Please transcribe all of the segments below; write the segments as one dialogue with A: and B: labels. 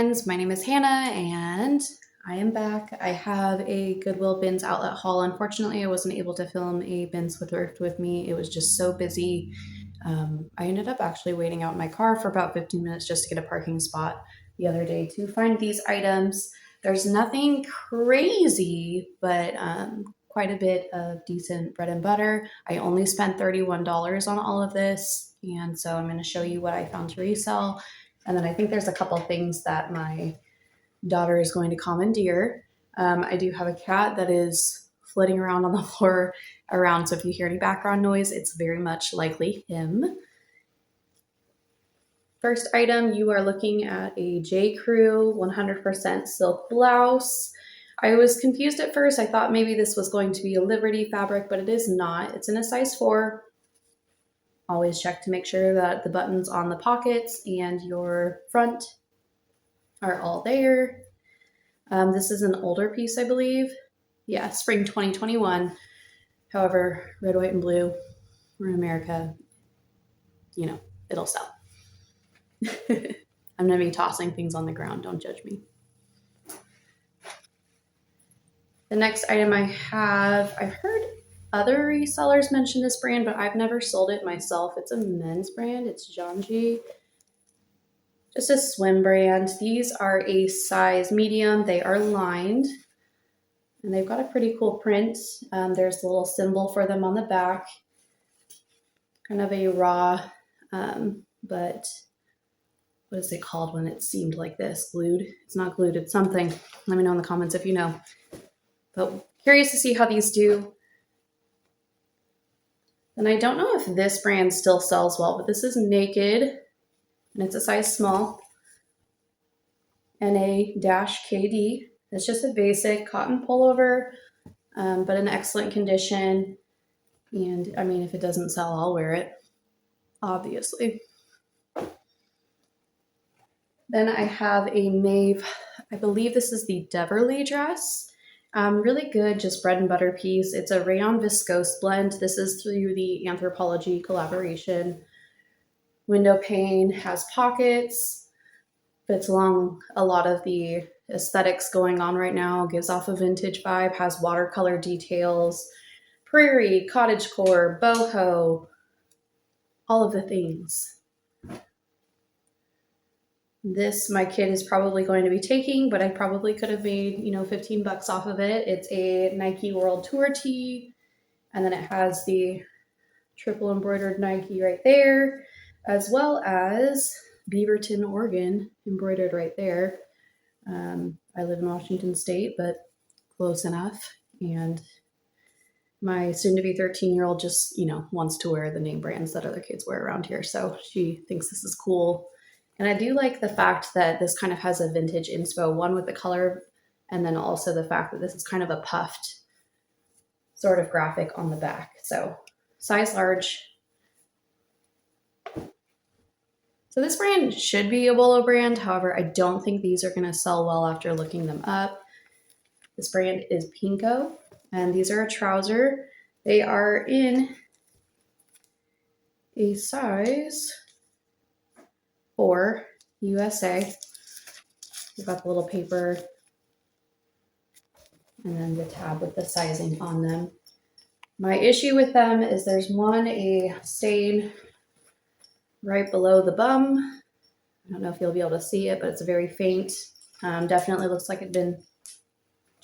A: friends, my name is Hannah and I am back. I have a Goodwill bins outlet haul. Unfortunately, I wasn't able to film a bins with Thrift with me. It was just so busy. I ended up actually waiting out in my car for about 15 minutes just to get a parking spot the other day to find these items. There's nothing crazy, but quite a bit of decent bread and butter. I only spent $31 on all of this, and so I'm going to show you what I found to resell. And then I think there's a couple things that my daughter is going to commandeer. I do have a cat that is flitting around on the floor around, so if you hear any background noise, it's very much likely him. First item, you are looking at a J. Crew 100% silk blouse. I was confused at first. I thought maybe this was going to be a Liberty fabric, but it is not. It's in a size 4. Always check to make sure that the buttons on the pockets and your front are all there. This is an older piece, I believe. Yeah, spring 2021. However, red, white, and blue, we're in America, it'll sell. I'm going to be tossing things on the ground. Don't judge me. The next item I have, I've heard other resellers mention this brand, but I've never sold it myself. It's a men's brand. It's Janji. Just a swim brand. These are a size medium. They are lined, and they've got a pretty cool print. There's a little symbol for them on the back. Kind of a raw, but what is it called when it's seamed like this? Glued? It's not glued, it's something. Let me know in the comments if you know. But curious to see how these do. And I don't know if this brand still sells well, but this is Naked, and it's a size small. NA-KD. It's just a basic cotton pullover, but in excellent condition. And I mean, if it doesn't sell, I'll wear it, obviously. Then I have a Maeve, I believe this is the Deverly dress. Really good, just bread and butter piece. It's a rayon viscose blend. This is through the Anthropologie collaboration. Window pane, has pockets, fits along a lot of the aesthetics going on right now, gives off a vintage vibe, has watercolor details, prairie, cottagecore, boho, all of the things. This, my kid is probably going to be taking, but I probably could have made, 15 bucks off of it. It's a Nike World Tour tee, and then it has the triple embroidered Nike right there, as well as Beaverton, Oregon, embroidered right there. I live in Washington State, but close enough. And my soon-to-be 13-year-old just, wants to wear the name brands that other kids wear around here. So she thinks this is cool. And I do like the fact that this kind of has a vintage inspo, one with the color, and then also the fact that this is kind of a puffed sort of graphic on the back. So size large. So this brand should be a Bolo brand. However, I don't think these are going to sell well after looking them up. This brand is Pinko, and these are a trouser. They are in a size 4 USA. We've got the little paper and then the tab with the sizing on them. My issue with them is there's a stain right below the bum. I don't know if you'll be able to see it, but it's very faint. Definitely looks like it's been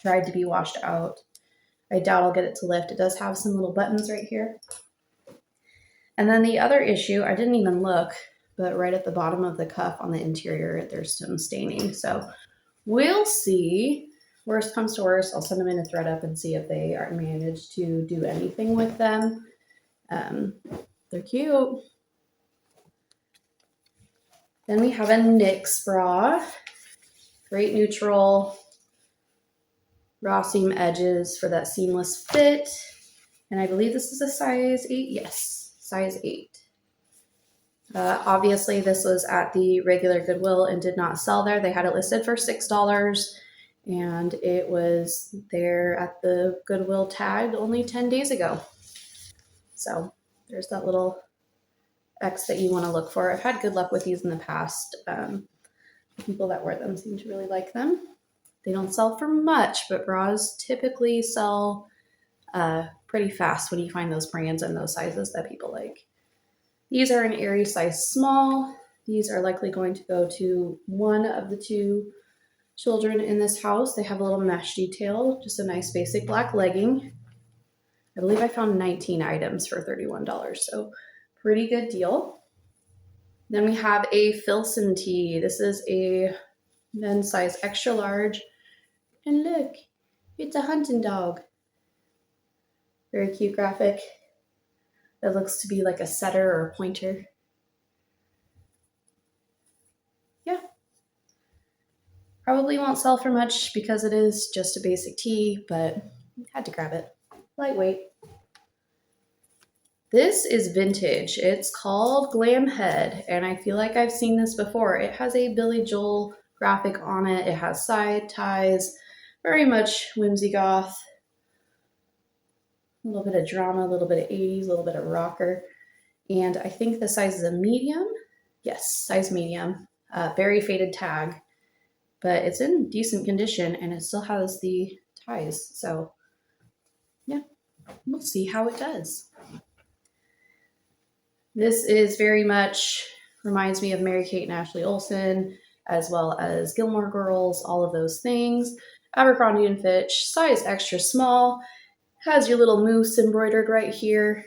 A: tried to be washed out. I doubt I'll get it to lift. It does have some little buttons right here. And then the other issue, I didn't even look, but right at the bottom of the cuff on the interior, there's some staining. So we'll see. Worst comes to worst, I'll send them in a thread up and see if they are managed to do anything with them. They're cute. Then we have a NYX bra. Great neutral, raw seam edges for that seamless fit. And I believe this is a size 8. Yes, size 8. Obviously, this was at the regular Goodwill and did not sell there. They had it listed for $6, and it was there at the Goodwill tag only 10 days ago. So there's that little X that you want to look for. I've had good luck with these in the past. People that wear them seem to really like them. They don't sell for much, but bras typically sell pretty fast when you find those brands and those sizes that people like. These are an Aerie size small. These are likely going to go to one of the two children in this house. They have a little mesh detail, just a nice basic black legging. I believe I found 19 items for $31, so pretty good deal. Then we have a Filson tee. This is a men's size extra large. And look, it's a hunting dog. Very cute graphic. It looks to be like a setter or a pointer. Yeah. Probably won't sell for much because it is just a basic tee, but had to grab it. Lightweight. This is vintage. It's called Glam Head, and I feel like I've seen this before. It has a Billy Joel graphic on it. It has side ties, very much whimsy goth. A little bit of drama, a little bit of 80s, a little bit of rocker. And I think the size is a medium. Yes, size medium. Very faded tag, but it's in decent condition and it still has the ties. So yeah, we'll see how it does. This is very much reminds me of Mary-Kate and Ashley Olsen, as well as Gilmore Girls, all of those things. Abercrombie and Fitch, size extra small. Has your little moose embroidered right here.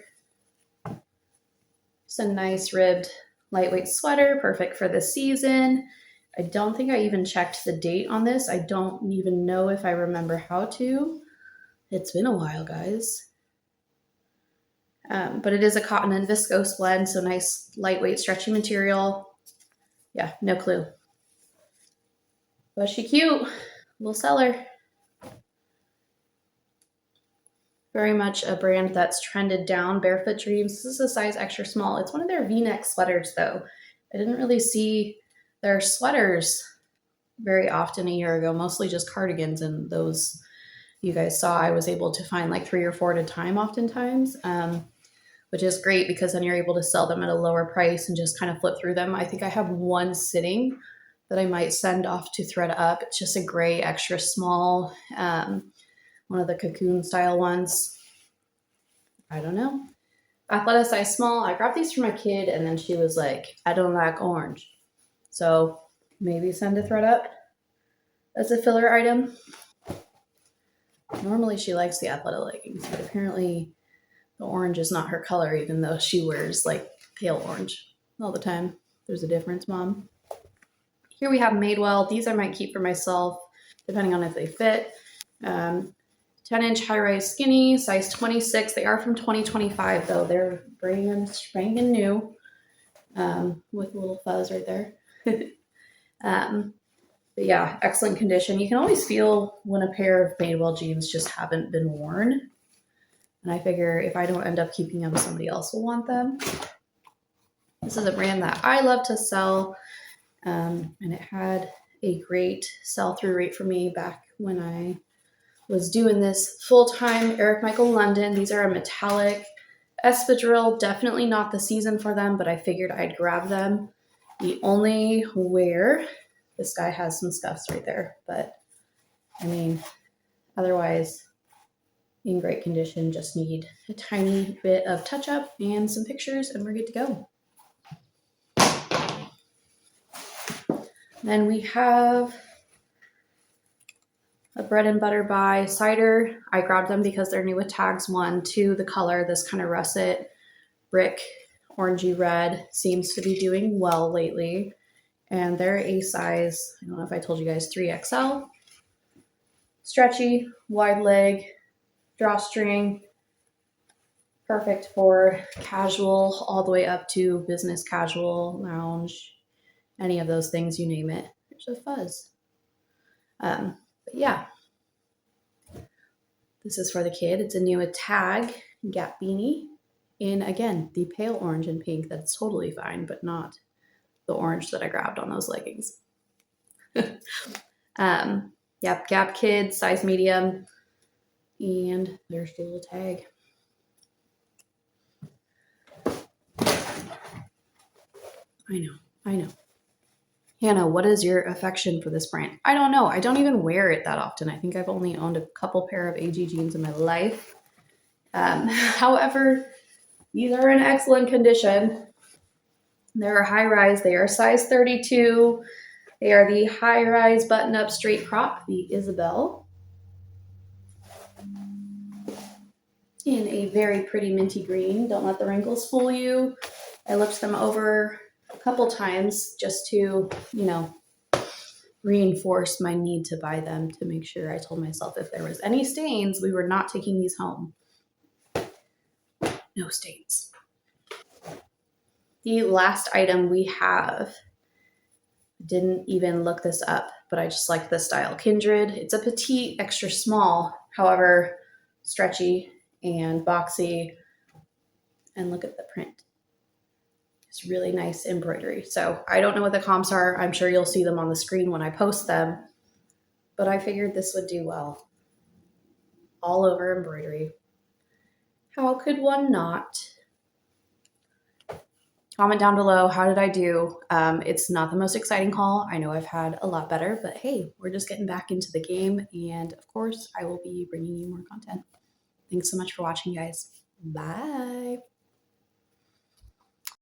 A: Just a nice ribbed lightweight sweater, perfect for the season. I don't think I even checked the date on this. I don't even know if I remember how to. It's been a while, guys. But it is a cotton and viscose blend, so nice, lightweight, stretchy material. Yeah, no clue. Was she cute? We'll sell her. Very much a brand that's trended down, Barefoot Dreams. This is a size extra small. It's one of their V-neck sweaters, though. I didn't really see their sweaters very often a year ago, mostly just cardigans, and those you guys saw I was able to find like 3 or 4 at a time oftentimes. Which is great because then you're able to sell them at a lower price and just kind of flip through them. I think I have one sitting that I might send off to thread up. It's just a gray extra small, one of the cocoon style ones. I don't know. Athleta size small. I grabbed these for my kid and then she was like, I don't like orange. So maybe send to thread up as a filler item. Normally she likes the Athleta leggings, but apparently the orange is not her color, even though she wears like pale orange all the time. There's a difference, Mom. Here we have Madewell. These I might keep for myself, depending on if they fit. 10-inch high-rise skinny, size 26. They are from 2025, though. They're brand spanking new, with a little fuzz right there. But yeah, excellent condition. You can always feel when a pair of Madewell jeans just haven't been worn. And I figure if I don't end up keeping them, somebody else will want them. This is a brand that I love to sell. And it had a great sell-through rate for me back when I was doing this full-time. Eric Michael London. These are a metallic espadrille. Definitely not the season for them, but I figured I'd grab them. The only wear, this guy has some scuffs right there, but I mean, otherwise in great condition. Just need a tiny bit of touch up and some pictures and we're good to go. Then we have a bread and butter buy cider. I grabbed them because they're new with tags. 1, 2, the color, this kind of russet brick orangey red seems to be doing well lately. And they're a size, I don't know if I told you guys, 3XL. Stretchy, wide leg, drawstring, perfect for casual all the way up to business casual, lounge, any of those things, you name it. There's a fuzz. But yeah, this is for the kid. It's a new tag Gap beanie in, again, the pale orange and pink. That's totally fine, but not the orange that I grabbed on those leggings. Yep, Gap Kid, size medium. And there's the little tag. I know. Hannah, what is your affection for this brand? I don't know. I don't even wear it that often. I think I've only owned a couple pair of AG jeans in my life. However, these are in excellent condition. They're high rise. They are size 32. They are the high rise button up straight crop, the Isabel, in a very pretty minty green. Don't let the wrinkles fool you. I looked them over a couple times just to, reinforce my need to buy them, to make sure. I told myself if there was any stains, we were not taking these home. No stains. The last item we have, didn't even look this up, but I just like the style. Kindred. It's a petite, extra small, however, stretchy and boxy. And look at the print. It's really nice embroidery. So I don't know what the comps are. I'm sure you'll see them on the screen when I post them, but I figured this would do well. All over embroidery. How could one not? Comment down below, how did I do? It's not the most exciting haul. I know I've had a lot better, but hey, we're just getting back into the game. And of course, I will be bringing you more content. Thanks so much for watching, guys. Bye.